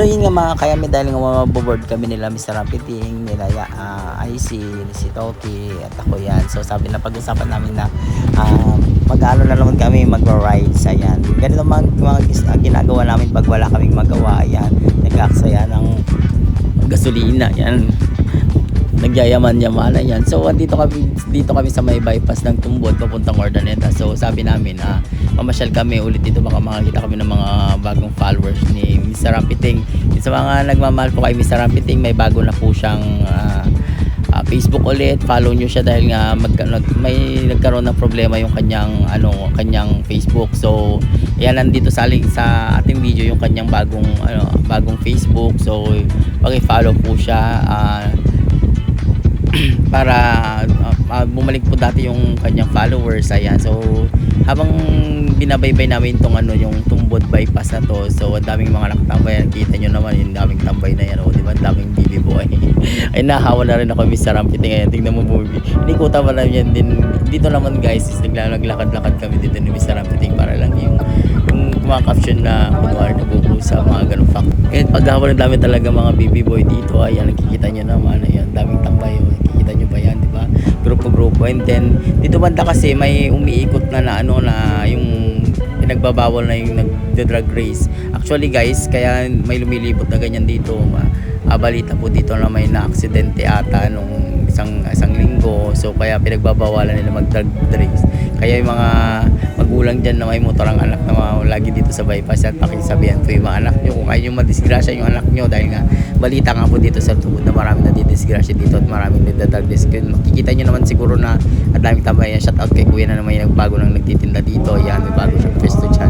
So yun nga mga kayami, dahil nga maboboard kami nila Mr. Rampiting, nila IC, si Toki at ako yan. So sabi na pag-usapan namin na mag-ano na naman kami, magra-rides. Ayan, ganito mga ginagawa namin pag wala kaming magawa. Ayan, nag-aksaya ng gasolina. Ayan, nagyayaman-yamanan yan. So dito kami sa may bypass ng Tumbod papuntang Ordaneta. So sabi namin mamasyal kami ulit dito, baka makakita kami ng mga bagong followers ni Mr. Rampiting. Sa mga nagmamahal po kay Mr. Rampiting, may bago na po siyang Facebook ulit. Follow nyo siya dahil nga may nagkaroon ng problema yung kanyang Facebook. So yan, nandito sa ating video yung kanyang bagong Facebook. So paki-follow po siya para bumalik po dati yung kanyang followers. Ayan, so habang binabaybay namin yung Tumbod bypass na to, so ang daming mga nakatambay. Kita nyo naman yung daming tambay na yan, diba? Ang daming baby boy. Ay, nahawa na rin ako Mr. Rampiting. Ayan, tignan mo po, inikuta pa lang yan din dito naman guys. Is naglakad-lakad kami dito ni Mr. Rampiting para lang yung mga caption na kunwari nabubuo sa mga ganung fact. And paghahapon, ang dami talaga mga baby boy dito. Ayan, nakikita nyo naman, ayan, daming tambay. Nakikita nyo ba yan, diba? Grupo-grupo. And then dito banda kasi may umiikot na yung pinagbabawal na yung nagde-drag race. Actually guys, kaya may lumilibot na ganyan dito. Balita po dito na may na-aksidente ata nung isang linggo. So kaya pinagbabawalan nila mag-drag race. Kaya yung mga magulang dyan na may motor ang anak na lagi dito sa bypass, at pakisabihan po yung mga anak nyo kung kayo yung madisgrasya yung anak nyo, dahil nga balita nga po dito sa Tumbod na marami na didisgrasya dito at maraming nagdadrag race. Makikita nyo naman siguro na at daming tambay. Shout out kay kuya na naman yung bago nang nagtitinda dito. Yan, may bago siyang pwesto dyan.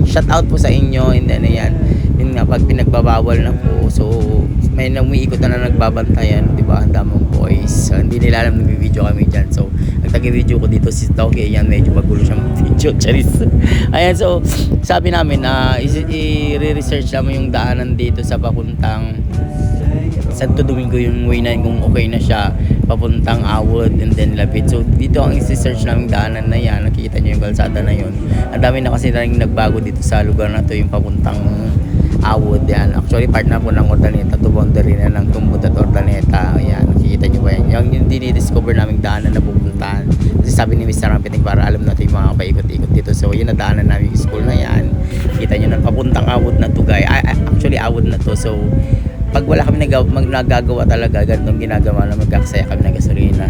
Shout out po sa inyo. And then ayan, yun nga, pag pinagbabawal na po, so may umiikot na nagbabantayan, di ba? Ang daming boys. So, hindi nila alam nag-video kami dyan. So nagtagi-video ko dito si Toki. Ayan, medyo magulo siyang video. Charis. Ayan, so sabi namin i-research naman yung daanan dito sa papuntang Santo Domingo, yung way na kung okay na siya papuntang Awod and then Lapid. So dito ang i-search namin daanan na yan. Nakikita nyo yung kalsada na yun. Ang dami na kasi rin nagbago dito sa lugar na to, yung papuntang Awod. Yan, actually part na po ng Ordaneta to, boundary na ng Tumbod at Ordaneta. Ayan, nakikita nyo ba yan? Yung dinidiscover naming daanan na pupuntahan. Kasi sabi ni Mr. Rampiting para alam natin yung mga paikot-ikot dito. So yun na daanan namin yung school na yan. Kita nyo na papuntang Awod na to guys. Actually Awod na to. So pag wala kami nagagawa talaga, ganitong ginagawa na mag-aksaya kami ng gasolina.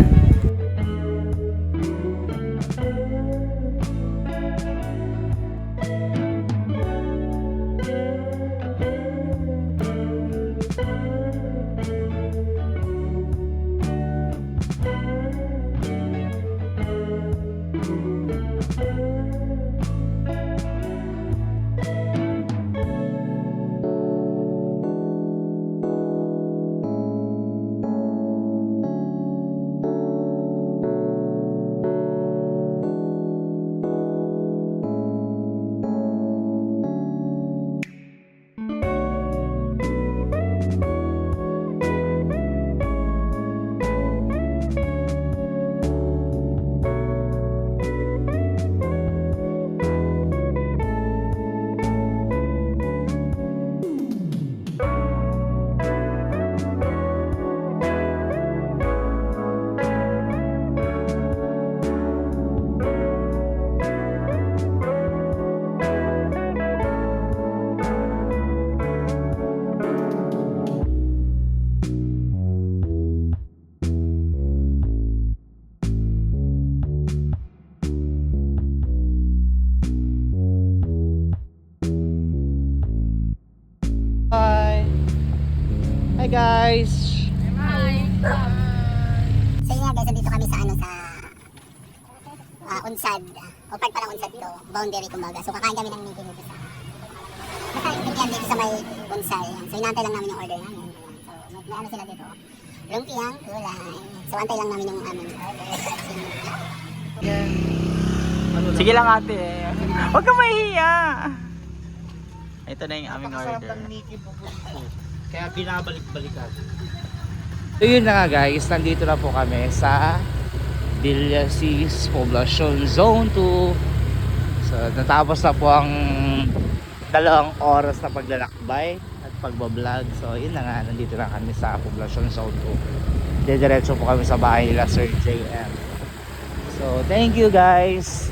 Hi guys. Hi. So yun nga guys, dito kami sa Unsad. O part palang Unsad to, boundary kumbaga. So kakain kami ng meeting dito sa dito sa may Unsad. So inantay lang namin yung order namin. So may sila dito. Lumpiang kulay. So antay lang namin yung aming order. Sige lang ate. Huwag kang mahihiya. Ito na yung aming order. Kaya binabalik-balikan. So yun na nga guys, nandito na po kami sa Villasis Poblacion Zone 2. So natapos na po ang 2 oras na paglalakbay. pagbablog. So yun na nga, nandito na kami sa Poblacion Zone 2. Diretso po kami sa bahay nila Sir JM. So thank you guys.